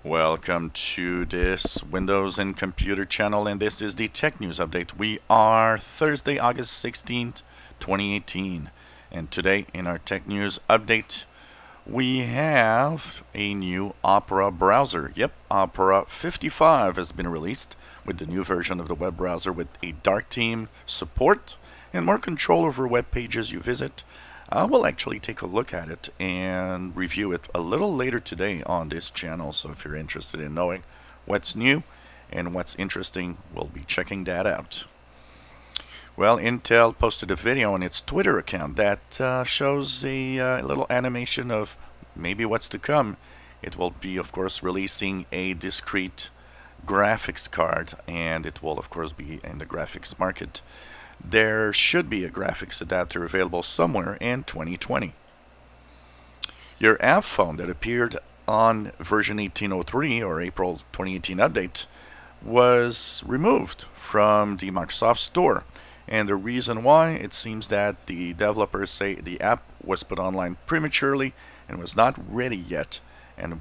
Welcome to this Windows and Computer channel, and this is the Tech News Update. We are Thursday, August 16th, 2018, and today in our Tech News Update we have a new Opera browser. Yep, Opera 55 has been released with the new version of the web browser with a dark theme support and more control over web pages you visit. I will actually take a look at it and review it a little later today on this channel, so if you're interested in knowing what's new and what's interesting, we'll be checking that out. Well, Intel posted a video on its Twitter account that shows a little animation of maybe what's to come. It will be, of course, releasing a discrete graphics card, and it will, of course, be in the graphics market. There should be a graphics adapter available somewhere in 2020. Your app phone that appeared on version 1803 or April 2018 update was removed from the Microsoft Store. And the reason why, it seems that the developers say the app was put online prematurely and was not ready yet,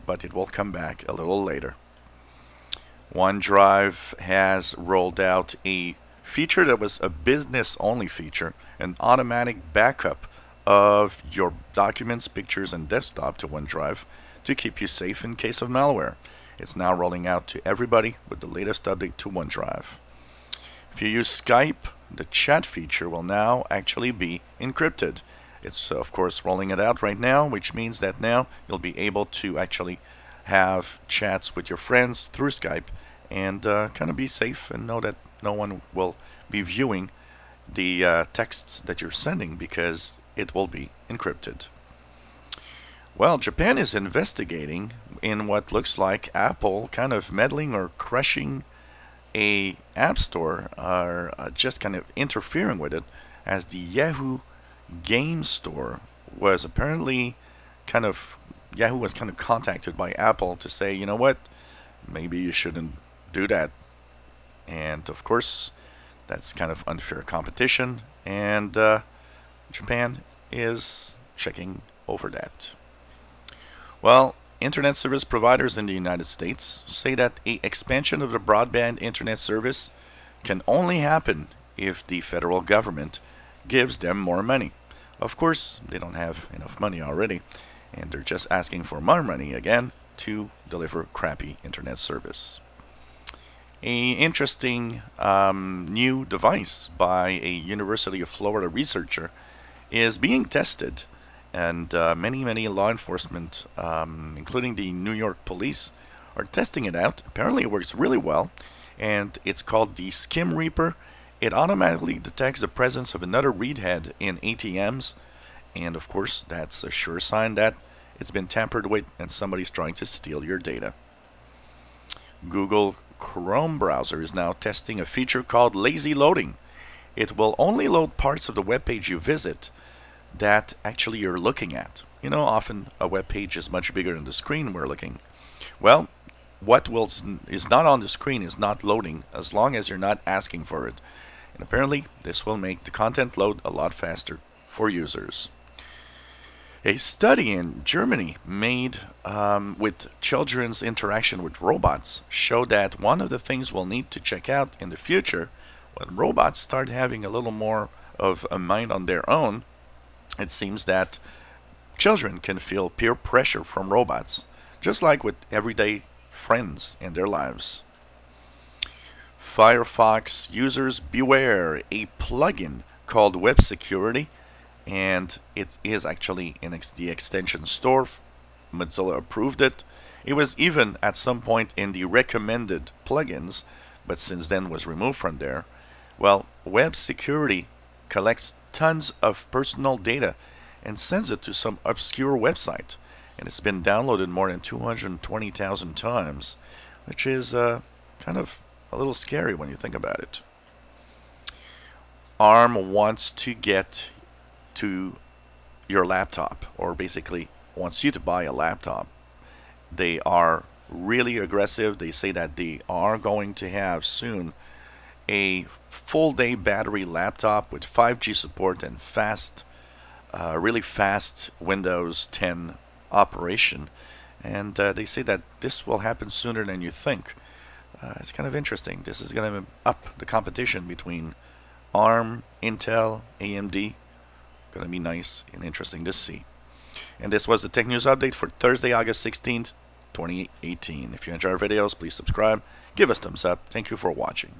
but it will come back a little later. OneDrive has rolled out a feature that was a business-only feature, an automatic backup of your documents, pictures, and desktop to OneDrive to keep you safe in case of malware. It's now rolling out to everybody with the latest update to OneDrive. If you use Skype, the chat feature will now actually be encrypted. It's of course rolling it out right now, which means that now you'll be able to actually have chats with your friends through Skype and kind of be safe and know that no one will be viewing the texts that you're sending because it will be encrypted. Well, Japan is investigating in what looks like Apple kind of meddling or crushing a app store, or just kind of interfering with it, as the Yahoo game store was apparently Yahoo was kind of contacted by Apple to say, you know what, maybe you shouldn't do that. And of course, that's kind of unfair competition, and Japan is checking over that. Well, internet service providers in the United States say that an expansion of the broadband internet service can only happen if the federal government gives them more money. Of course, they don't have enough money already, and they're just asking for more money again to deliver crappy internet service. An interesting new device by a University of Florida researcher is being tested, and many law enforcement, including the New York police, are testing it out. Apparently it works really well, and it's called the Skim Reaper. It automatically detects the presence of another read head in ATMs, and of course that's a sure sign that it's been tampered with and somebody's trying to steal your data. Google Chrome browser is now testing a feature called lazy loading. It will only load parts of the web page you visit that actually you're looking at. You know, often a web page is much bigger than the screen we're looking. Well, what is not on the screen is not loading as long as you're not asking for it. And apparently this will make the content load a lot faster for users. A study in Germany made with children's interaction with robots showed that one of the things we'll need to check out in the future, when robots start having a little more of a mind on their own, it seems that children can feel peer pressure from robots, just like with everyday friends in their lives. Firefox users beware, a plugin called Web Security, and it is actually in the extension store. Mozilla approved it. It was even at some point in the recommended plugins, but since then was removed from there. Well, Web Security collects tons of personal data and sends it to some obscure website, and it's been downloaded more than 220,000 times, which is kind of a little scary when you think about it. ARM wants to get to your laptop, or basically wants you to buy a laptop. They are really aggressive. They say that they are going to have soon a full day battery laptop with 5G support and really fast Windows 10 operation, And they say that this will happen sooner than you think. It's kind of interesting. This is going to up the competition between ARM, Intel, AMD. Going to be nice and interesting to see. And this was the Tech News Update for Thursday, August 16th, 2018. If you enjoy our videos, please subscribe. Give us thumbs up. Thank you for watching.